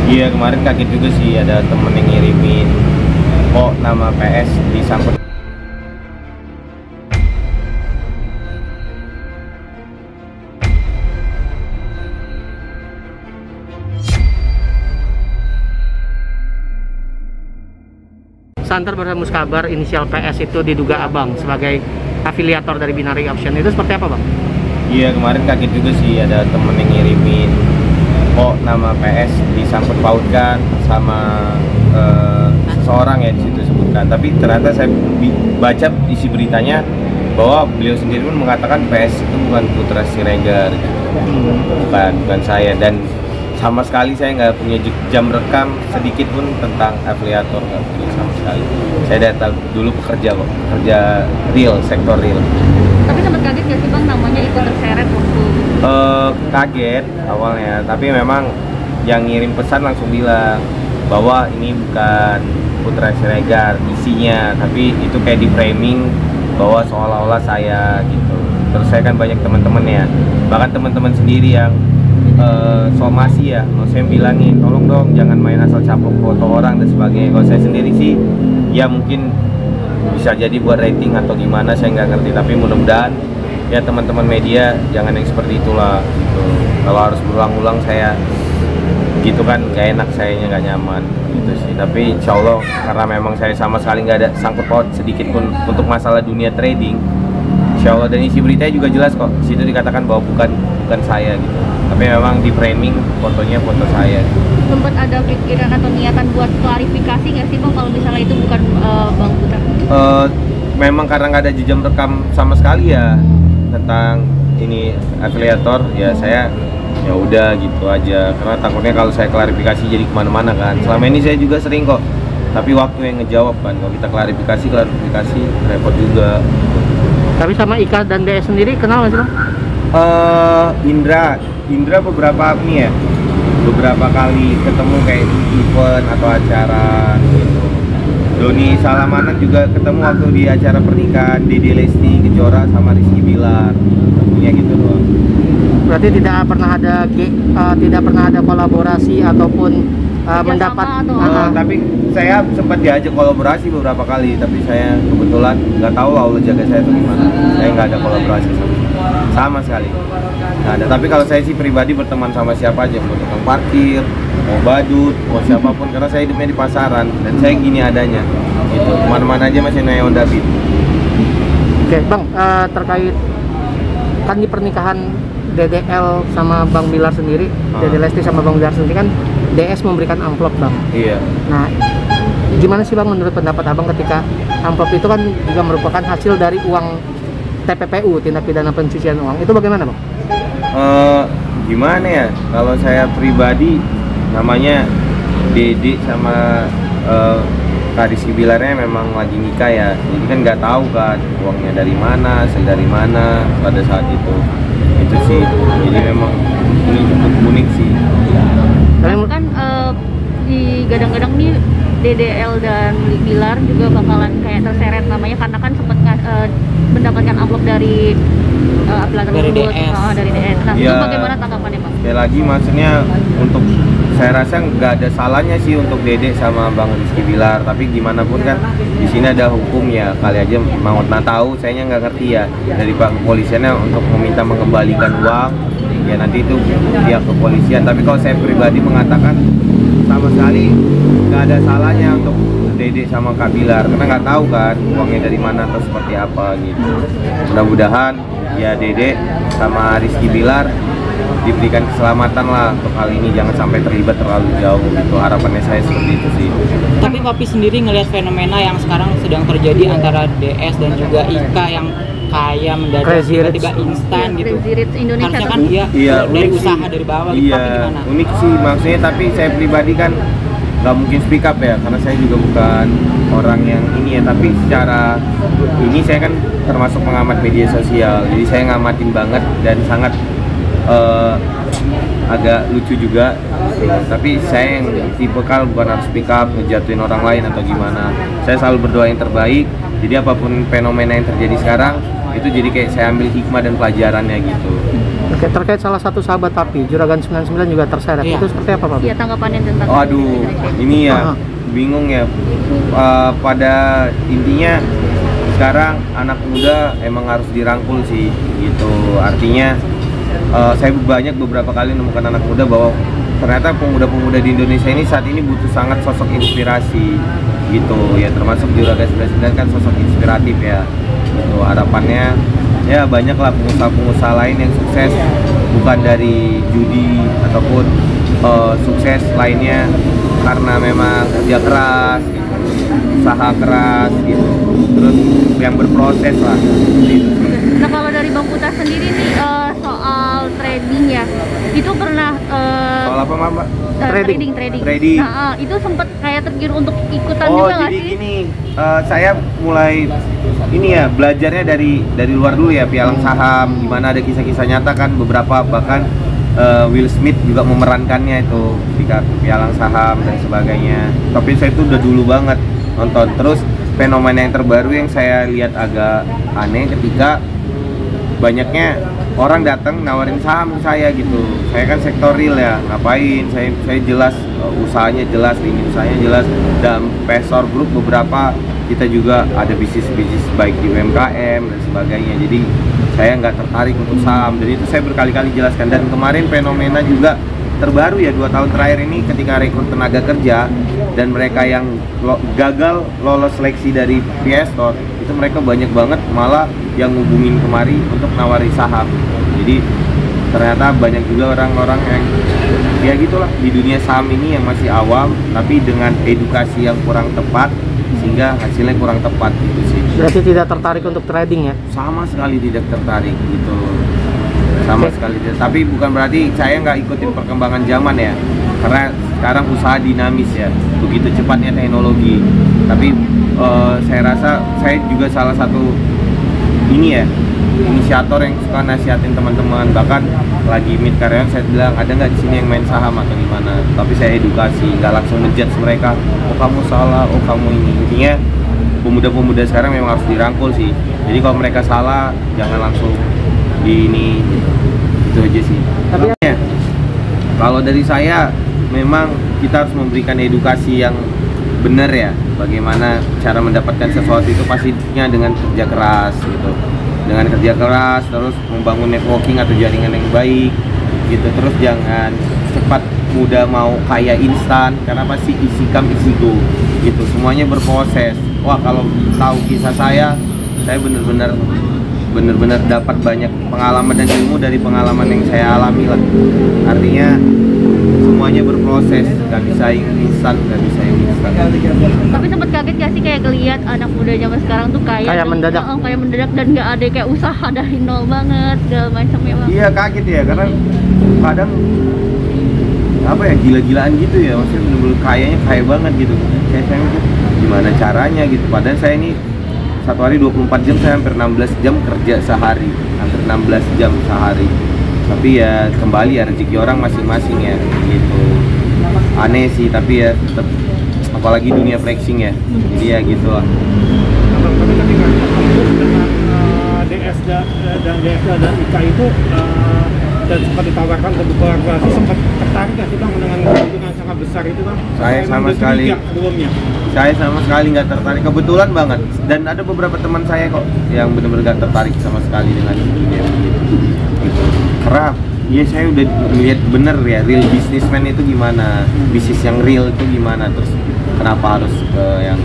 Iya, kemarin kaget juga sih ada temen yang ngirimin kok nama PS disangkut. Santer berhembus kabar inisial PS itu diduga abang sebagai afiliator dari Binary Option. Itu seperti apa, Bang? Iya, kemarin kaget juga sih ada temen yang ngirimin kok nama PS disangkut pautkan sama seseorang ya di situ sebutkan. Tapi ternyata saya baca isi beritanya bahwa beliau sendiri pun mengatakan PS itu bukan Putra Siregar, bukan saya, dan sama sekali saya nggak punya jam rekam sedikit pun tentang afiliator, nggak punya sama sekali. Saya data dulu pekerja kok, kerja real, sektor real. Tapi sempat kaget nggak sih Bang namanya ikut terseret waktu? Kaget awalnya, tapi memang yang ngirim pesan langsung bilang bahwa ini bukan Putra Siregar isinya, tapi itu kayak di framing bahwa seolah-olah saya gitu. Terus saya kan banyak teman-teman ya, bahkan teman-teman sendiri yang somasi ya, mau saya bilangin tolong dong jangan main asal caplok foto orang dan sebagainya. Kalau saya sendiri sih ya mungkin bisa jadi buat rating atau gimana, saya nggak ngerti, tapi mudah-mudahan ya teman-teman media jangan yang seperti itulah gitu. Kalau harus berulang-ulang saya gitu kan nggak enak, sayanya nggak nyaman gitu sih. Tapi insya Allah karena memang saya sama sekali nggak ada sangkut paut sedikit pun untuk masalah dunia trading, insya Allah, dan isi beritanya juga jelas kok, situ dikatakan bahwa bukan saya gitu, tapi memang di framing fotonya foto saya. Sempat ada pikiran atau niatan buat klarifikasi nggak sih Bang kalau misalnya itu bukan Bang Putra? Memang karena nggak ada jejak rekam sama sekali ya tentang ini afiliator, ya saya ya udah gitu aja, karena takutnya kalau saya klarifikasi jadi kemana-mana kan. Selama ini saya juga sering kok, tapi waktu yang ngejawab kan, kalau kita klarifikasi repot juga. Tapi sama Ika dan DS sendiri kenal nggak sih, Bang? Indra beberapa kali ketemu kayak di event atau acara gitu. Doni Salamanan juga ketemu waktu di acara pernikahan Dede Lesti Kejora sama Rizky Bilar, ketemunya gitu doang. Berarti tidak pernah ada kolaborasi ataupun mendapat tapi saya sempat diajak kolaborasi beberapa kali, tapi saya kebetulan nggak tahu Allah jaga saya atau gimana, saya nggak ada kolaborasi sama sekali nggak ada. Tapi kalau saya sih pribadi berteman sama siapa aja, mau tukang parkir, mau badut, mau siapapun, karena saya hidupnya di pasaran dan saya gini adanya gitu, kemana-mana aja masih naik Honda Beat. Oke Bang, terkait kan di pernikahan DDL sama Bang Bilar sendiri, Dede Lesti sama Bang Bilar sendiri kan DS memberikan amplop Bang. Iya. Nah, gimana sih Bang menurut pendapat Abang ketika amplop itu kan juga merupakan hasil dari uang TPPU, tindak pidana pencucian uang, itu bagaimana Bang? Gimana ya, kalau saya pribadi namanya Dede sama Kak Rizky Bilarnya memang lagi nikah ya, jadi kan nggak tahu kan uangnya dari mana, hasil dari mana pada saat itu sih, jadi memang ini cukup unik sih. Kan digadang-gadang nih DDL dan Bilar juga bakalan kayak terseret namanya karena kan sempat mendapatkan amplop dari aplikasi dari DS. Dari DS. Nah, ya, itu bagaimana tanggapannya Pak? Sekali lagi maksudnya untuk saya rasa nggak ada salahnya sih untuk Dede sama Bang Rizky Bilar, tapi gimana pun kan di sini ada hukumnya, kali aja mau tahu, sayanya nggak ngerti ya dari Pak kepolisiannya untuk meminta mengembalikan uang, ya nanti itu pihak kepolisian. Tapi kalau saya pribadi mengatakan sama sekali nggak ada salahnya untuk Dede sama Kak Bilar, karena nggak tahu kan uangnya dari mana atau seperti apa gitu. Mudah-mudahan ya Dede sama Rizky Bilar diberikan keselamatan lah untuk hal ini, jangan sampai terlibat terlalu jauh gitu, harapannya saya seperti itu sih. Tapi Papi sendiri ngelihat fenomena yang sekarang sedang terjadi antara DS dan juga Ika yang kaya mendadak tiba-tiba instan gitu. Crazy Rich Indonesia harusnya kan iya, dari unik usaha sih. dari bawah gitu, Papi Iya, gimana? unik sih maksudnya, tapi saya pribadi kan nggak mungkin speak up ya, karena saya juga bukan orang yang ini ya, tapi secara ini saya kan termasuk pengamat media sosial, jadi saya ngamatin banget dan sangat agak lucu juga, tapi saya yang tipikal bukan harus speak up ngejatuhin orang lain atau gimana. Saya selalu berdoa yang terbaik, jadi apapun fenomena yang terjadi sekarang itu jadi kayak saya ambil hikmah dan pelajarannya gitu. Oke, terkait salah satu sahabat Papi, Juragan 99 juga terseret. Iya. Itu seperti apa, Pak? Iya, tanggapannya tentang Aduh, ini ya bingung ya. Pada intinya sekarang anak muda emang harus dirangkul sih, gitu. Artinya saya banyak beberapa kali menemukan anak muda bahwa ternyata pemuda-pemuda di Indonesia ini saat ini butuh sangat sosok inspirasi, gitu ya. Termasuk Juragan 99 kan sosok inspiratif ya. Gitu, harapannya ya banyaklah pengusaha-pengusaha lain yang sukses bukan dari judi ataupun sukses lainnya karena memang kerja keras gitu, usaha keras gitu, terus yang berproses lah gitu. Nah, kalau dari Bang Putra sendiri nih soal trading ya, itu pernah Soal apa, Mbak? Trading. Trading. Nah, itu sempat kayak tergiur untuk ikutan juga nggak jadi sih? gini, saya mulai ini ya belajarnya dari luar dulu ya, pialang saham, gimana ada kisah-kisah nyata kan beberapa, bahkan Will Smith juga memerankannya itu ketika pialang saham dan sebagainya. Tapi saya itu udah dulu banget nonton. Terus fenomena yang terbaru yang saya lihat agak aneh ketika banyaknya orang datang nawarin saham ke saya gitu. Saya kan sektor real ya, ngapain? Saya jelas usahanya jelas, ini usahanya jelas. Dan Pesor Group beberapa kita juga ada bisnis baik di UMKM dan sebagainya. Jadi saya nggak tertarik untuk saham. Dan itu saya berkali-kali jelaskan. Dan kemarin fenomena juga terbaru ya 2 tahun terakhir ini ketika rekrut tenaga kerja dan mereka yang gagal lolos seleksi dari Pesor itu mereka banyak banget malah yang ngubungin kemari untuk nawari saham. Jadi ternyata banyak juga orang-orang yang ya gitulah di dunia saham ini yang masih awam tapi dengan edukasi yang kurang tepat sehingga hasilnya kurang tepat gitu sih. Berarti tidak tertarik untuk trading ya? Sama sekali tidak tertarik gitu. Sama sekali tidak. Tapi bukan berarti saya nggak ikutin perkembangan zaman ya. Karena sekarang usaha dinamis ya, begitu cepatnya teknologi. Tapi saya rasa saya juga salah satu ini ya inisiator yang suka nasihatin teman-teman. Bahkan lagi meet karyawan saya bilang ada nggak di sini yang main saham atau gimana. Tapi saya edukasi, nggak langsung ngejudge mereka. Oh kamu salah, oh kamu ini. Intinya pemuda-pemuda sekarang memang harus dirangkul sih. Jadi kalau mereka salah jangan langsung di ini gitu. Itu aja sih. Tapi ya, kalau dari saya memang kita harus memberikan edukasi yang benar ya, bagaimana cara mendapatkan sesuatu itu pastinya dengan kerja keras gitu, dengan kerja keras terus membangun networking atau jaringan yang baik gitu. Terus jangan cepat mudah mau kaya instan karena pasti isi come isi go gitu, semuanya berproses. Wah kalau tahu kisah saya bener-bener dapat banyak pengalaman dan ilmu dari pengalaman yang saya alami lah. Artinya semuanya berproses, nggak bisa yang instan. Tapi sempat kaget gak sih kayak ngeliat anak muda zaman sekarang tuh kayak mendadak. Kayak mendadak dan nggak ada kayak usaha dari nol banget segala macam ya Bang. Iya kaget ya, karena kadang apa ya gila-gilaan gitu ya, maksudnya bener-bener kaya banget gitu. Kayak saya mikir gimana caranya gitu, padahal saya ini satu hari 24 jam, saya hampir 16 jam kerja sehari, hampir 16 jam sehari. Tapi ya kembali ya rezeki orang masing-masing ya gitu. Aneh sih tapi ya tetap, apalagi dunia flexing ya, jadi ya gitu lah. Tapi ketika DS dan IKA itu dan sempat ditawarkan ke kolaborasi, sempat tertarik nggak sih Bang dengan keuntungan sangat besar itu Bang? Saya sama sekali sebelumnya. Saya sama sekali nggak tertarik, kebetulan banget. Dan ada beberapa teman saya kok yang benar-benar nggak tertarik sama sekali dengan dunia gitu. Karena ya saya udah melihat bener ya real businessman itu gimana, bisnis yang real itu gimana, terus kenapa harus ke yang